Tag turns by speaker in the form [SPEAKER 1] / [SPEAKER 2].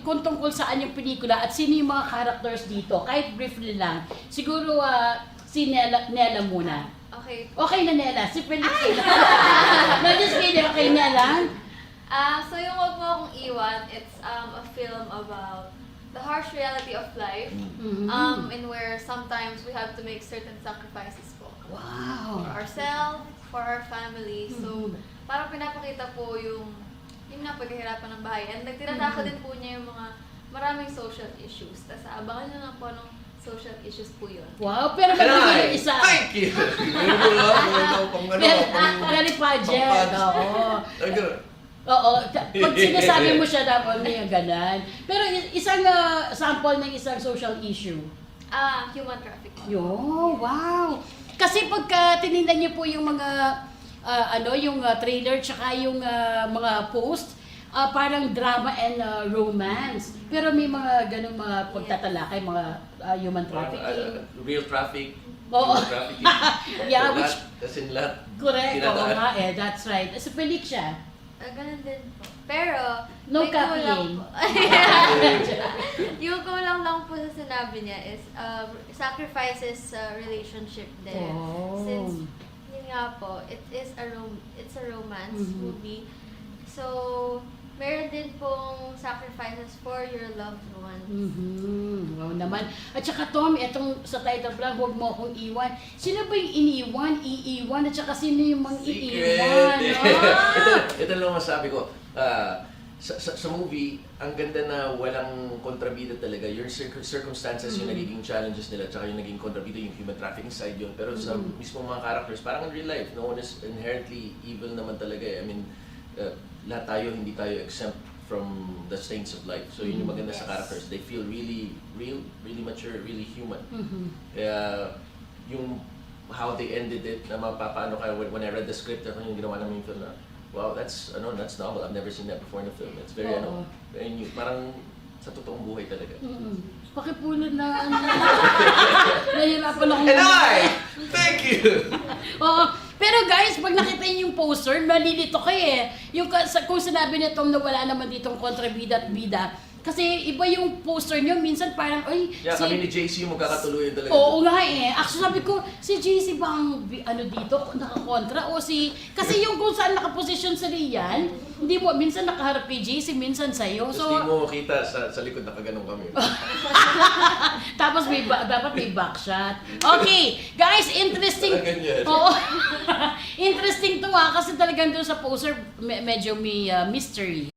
[SPEAKER 1] kung tungkol saan yung pelikula at sino yung mga characters dito, kahit briefly lang. Siguro si Nela muna.
[SPEAKER 2] Okay.
[SPEAKER 1] Okay na Nela, si Felix. No, just kidding. Okay, Nela.
[SPEAKER 2] So yung Wag Mo Akong Iwan, it's a film about the harsh reality of life, in where sometimes we have to make certain sacrifices po.
[SPEAKER 1] Wow.
[SPEAKER 2] For ourselves, for our family. So parang pinapakita po yung na paghihirapan ng bahay. And nagtinatako din po niya yung mga maraming social issues. Tapos abangan nyo lang po anong social issues po yun.
[SPEAKER 1] Wow, pero maganda yung isa.
[SPEAKER 3] Thank you!
[SPEAKER 1] Very pageant. Oo. Pag sinasabi mo siya dapat may ganan. Pero isang sample ng isang social issue.
[SPEAKER 2] Human trafficking.
[SPEAKER 1] Yo, wow. Kasi pagka tinignan niyo po yung mga yung trailer tsaka yung mga post, parang drama and romance. Pero may mga ganung mga pagtatalakay, mga human trafficking.
[SPEAKER 3] Real traffic.
[SPEAKER 1] Oo.
[SPEAKER 3] Human trafficking.
[SPEAKER 1] Yeah,
[SPEAKER 3] Lahat,
[SPEAKER 1] which
[SPEAKER 3] as in lahat.
[SPEAKER 1] correct. Oo
[SPEAKER 3] Tinadaan.
[SPEAKER 1] nga that's right. Sa pelik siya.
[SPEAKER 2] Ganun din po. Pero,
[SPEAKER 1] No
[SPEAKER 2] may
[SPEAKER 1] copying.
[SPEAKER 2] kulang po. Yung kulang lang po sa sinabi niya is sacrifices sa relationship din.
[SPEAKER 1] Oh.
[SPEAKER 2] Since, yun nga po, it's a romance movie. So, meron din pong sacrifices for your loved one.
[SPEAKER 1] Wow naman. At saka Tom, itong sa title lang, Huwag Mo Akong Iwan. Sino ba yung iniiwan, iiwan, at saka sino yung mang iiwan?
[SPEAKER 3] Ito lang masabi ko. Sa movie, ang ganda na walang kontrabida talaga. Yung circumstances, yung nagiging challenges nila, tsaka yung naging kontrabida, yung human trafficking side yun. Pero sa mismo mga characters, parang in real life, no one is inherently evil naman talaga. I mean, lahat tayo, hindi tayo exempt from the stains of life. So yun yung maganda sa characters. They feel really real, really mature, really human. Kaya yung how they ended it, na mapapaano kaya when I read the script, ako yung ginawa namin yung film na, wow, that's novel. I've never seen that before in a film. It's very very new. Parang sa totoong buhay talaga.
[SPEAKER 1] Pakipulad na nahirapan akong
[SPEAKER 3] And thank you!
[SPEAKER 1] Oo. Pero guys, pag nakita niyo yung poster, malilito kayo eh. Yung kung sinabi ni Tom na wala naman ditong kontrabida at bida, kasi iba yung poster niyo, minsan parang, ay,
[SPEAKER 3] Yeah, kami ni JC yung magkakatuluyan talaga.
[SPEAKER 1] Oo nga eh. Actually sabi ko, si JC ba ang dito, nakakontra? O kasi yung kung saan nakaposisyon si Rian, hindi mo, minsan nakaharap kay JC, minsan sa'yo.
[SPEAKER 3] Tapos di mo makita sa likod nakaganong kami.
[SPEAKER 1] Tapos dapat may backshot. Okay, guys, interesting.
[SPEAKER 3] Ganyan.
[SPEAKER 1] Oo. Interesting to kasi talagang doon sa poster medyo may mystery.